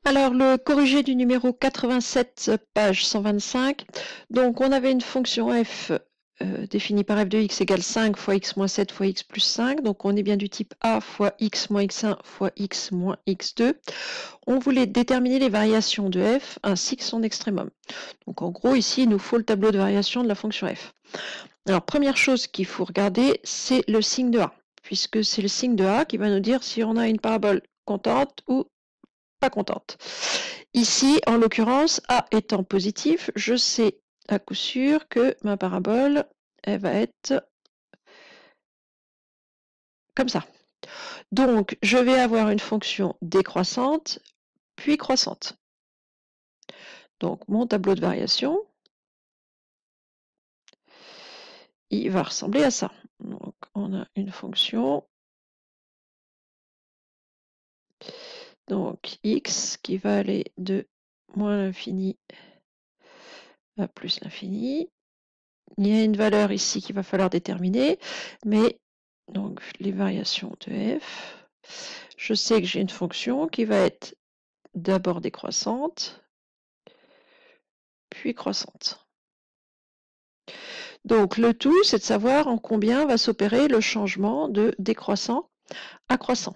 Alors, le corrigé du numéro 87, page 125. Donc, on avait une fonction f définie par f de x égale 5 fois x moins 7 fois x plus 5. Donc, on est bien du type a fois x moins x1 fois x moins x2. On voulait déterminer les variations de f ainsi que son extrémum. Donc, en gros, ici, il nous faut le tableau de variation de la fonction f. Alors, première chose qu'il faut regarder, c'est le signe de a, puisque c'est le signe de a qui va nous dire si on a une parabole contente ou pas contente. Ici, en l'occurrence, A étant positif, je sais à coup sûr que ma parabole, elle va être comme ça. Donc, je vais avoir une fonction décroissante, puis croissante. Donc, mon tableau de variation, il va ressembler à ça. Donc, on a une fonction, donc x qui va aller de moins l'infini à plus l'infini. Il y a une valeur ici qu'il va falloir déterminer, mais donc les variations de f, je sais que j'ai une fonction qui va être d'abord décroissante, puis croissante. Donc le tout, c'est de savoir en combien va s'opérer le changement de décroissant à croissant.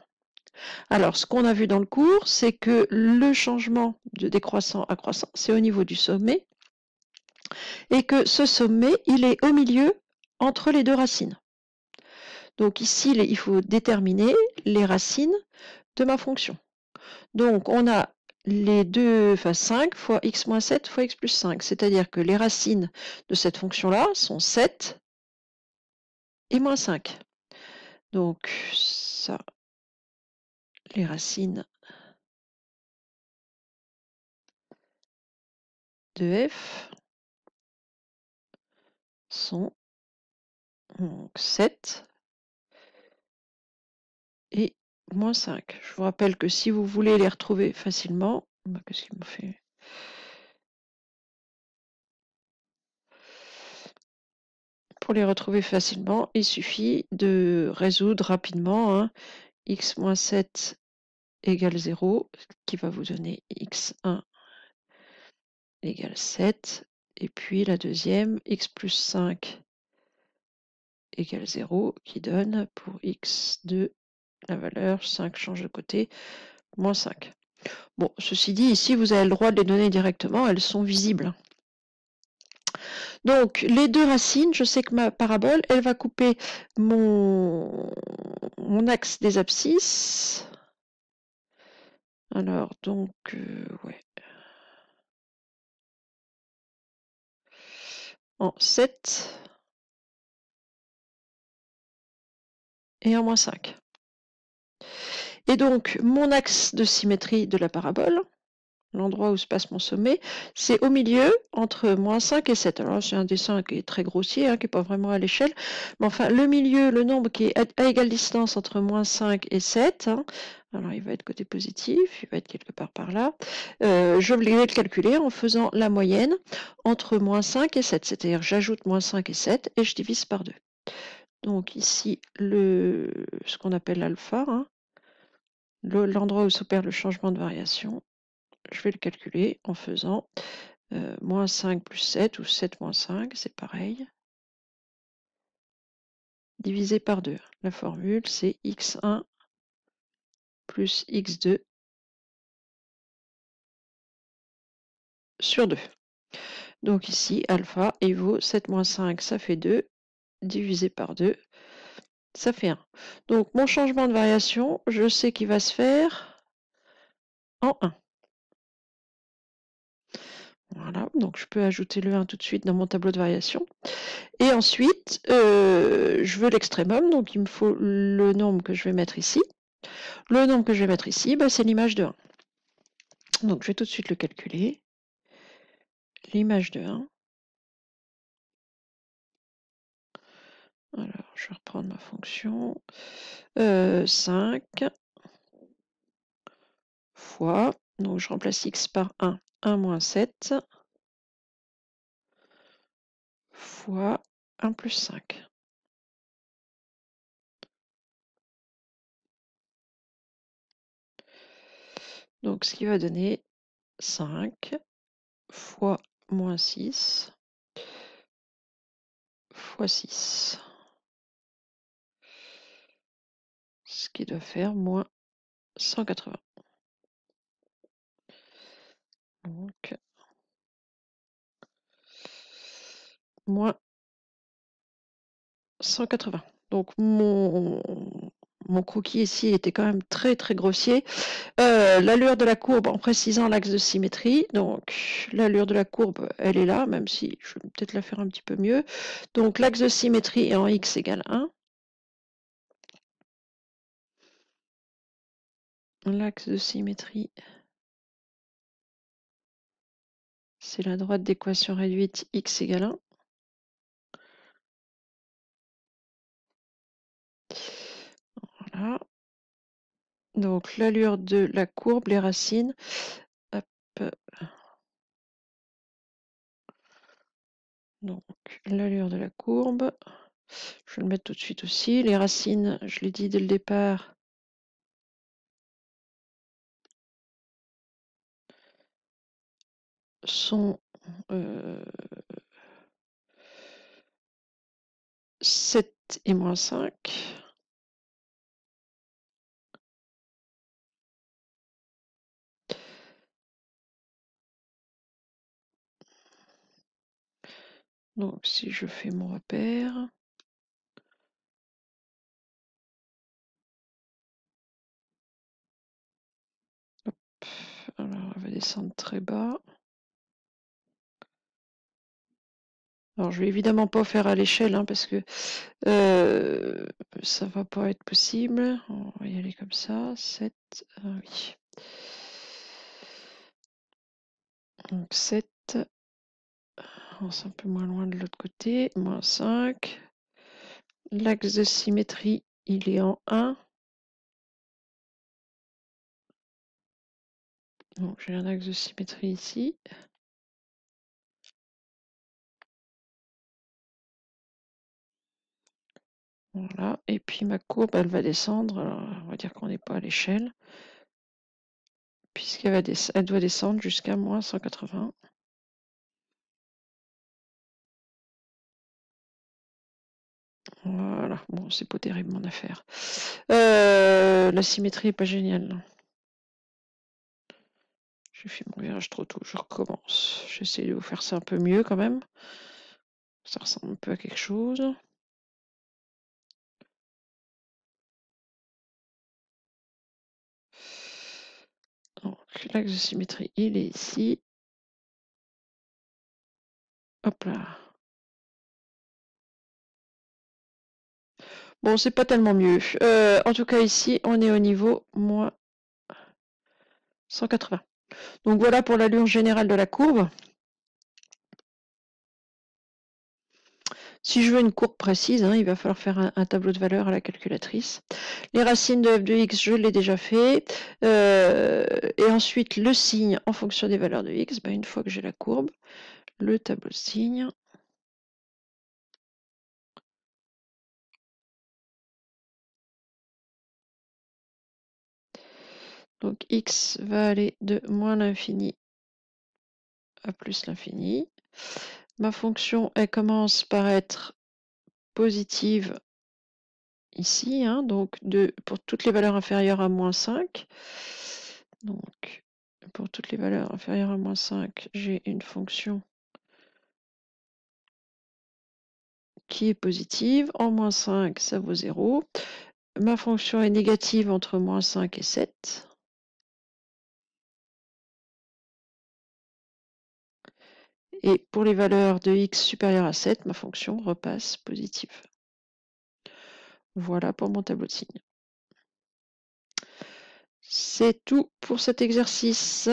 Alors, ce qu'on a vu dans le cours, c'est que le changement de décroissant à croissant, c'est au niveau du sommet, et que ce sommet, il est au milieu entre les deux racines. Donc ici, il faut déterminer les racines de ma fonction. Donc on a les deux, enfin 5 fois x moins 7 fois x plus 5, c'est-à-dire que les racines de cette fonction-là sont 7 et moins 5. Donc ça, les racines de f sont donc 7 et moins 5. Je vous rappelle que si vous voulez les retrouver facilement, qu'est-ce qu'il me fait ? Pour les retrouver facilement, il suffit de résoudre rapidement hein, x moins 7 égale 0, qui va vous donner x1 égale 7, et puis la deuxième, x plus 5 égale 0, qui donne pour x2 la valeur 5 change de côté, moins 5. Bon, ceci dit, ici, vous avez le droit de les donner directement, elles sont visibles. Donc, les deux racines, je sais que ma parabole, elle va couper mon axe des abscisses. Alors, donc, ouais. En 7 et en moins 5. Et donc, mon axe de symétrie de la parabole, l'endroit où se passe mon sommet, c'est au milieu, entre moins 5 et 7. Alors, c'est un dessin qui est très grossier, hein, qui n'est pas vraiment à l'échelle. Mais enfin, le milieu, le nombre qui est à égale distance entre moins 5 et 7, hein, alors il va être côté positif, il va être quelque part par là. Je vais le calculer en faisant la moyenne entre moins 5 et 7. C'est-à-dire, j'ajoute moins 5 et 7 et je divise par 2. Donc ici, ce qu'on appelle alpha, hein, l'endroit où s'opère le changement de variation, je vais le calculer en faisant moins 5 plus 7 ou 7 moins 5, c'est pareil, divisé par 2. La formule, c'est x1 plus x2 sur 2. Donc ici, alpha vaut 7 moins 5, ça fait 2, divisé par 2, ça fait 1. Donc mon changement de variation, je sais qu'il va se faire en 1. Voilà, donc je peux ajouter le 1 tout de suite dans mon tableau de variation. Et ensuite, je veux l'extrémum, donc il me faut le nombre que je vais mettre ici. Le nombre que je vais mettre ici, bah, c'est l'image de 1. Donc je vais tout de suite le calculer. L'image de 1. Alors, je vais reprendre ma fonction. 5 fois, donc je remplace x par 1, 1 moins 7, fois 1 plus 5. Donc ce qui va donner 5 fois moins 6 fois 6. Ce qui doit faire moins 180. Donc, moins 180. Donc, mon croquis ici était quand même très très grossier. L'allure de la courbe en précisant l'axe de symétrie. Donc, l'allure de la courbe, elle est là, même si je vais peut-être la faire un petit peu mieux. Donc, l'axe de symétrie est en x égale 1. L'axe de symétrie, c'est la droite d'équation réduite x égale 1. Voilà. Donc l'allure de la courbe, les racines. Hop. Donc l'allure de la courbe. Je vais le mettre tout de suite aussi. Les racines, je l'ai dit dès le départ. Sont 7 et moins 5. Donc si je fais mon repère, hop, alors on va descendre très bas. Alors je vais évidemment pas faire à l'échelle hein, parce que ça va pas être possible. On va y aller comme ça. 7, oui. Donc 7. C'est un peu moins loin de l'autre côté. Moins 5. L'axe de symétrie, il est en 1. Donc j'ai un axe de symétrie ici. Voilà. Et puis ma courbe, elle va descendre. Alors, on va dire qu'on n'est pas à l'échelle. Puisqu'elle elle doit descendre jusqu'à moins 180. Voilà. Bon, c'est pas terrible mon affaire. La symétrie est pas géniale. J'ai fait mon virage trop tôt, je recommence. J'essaie de vous faire ça un peu mieux quand même. Ça ressemble un peu à quelque chose. Donc l'axe de symétrie, il est ici. Hop là. Bon, c'est pas tellement mieux. En tout cas, ici, on est au niveau moins 180. Donc voilà pour l'allure générale de la courbe. Si je veux une courbe précise, hein, il va falloir faire un tableau de valeurs à la calculatrice. Les racines de f de x, je l'ai déjà fait. Et ensuite, le signe en fonction des valeurs de x. Ben, une fois que j'ai la courbe, le tableau de signe. Donc x va aller de moins l'infini à plus l'infini. Ma fonction, elle commence par être positive ici, hein, donc pour toutes les valeurs inférieures à moins 5. Donc, pour toutes les valeurs inférieures à moins 5, j'ai une fonction qui est positive. En moins 5, ça vaut 0. Ma fonction est négative entre moins 5 et 7. Et pour les valeurs de x supérieures à 7, ma fonction repasse positive. Voilà pour mon tableau de signes. C'est tout pour cet exercice.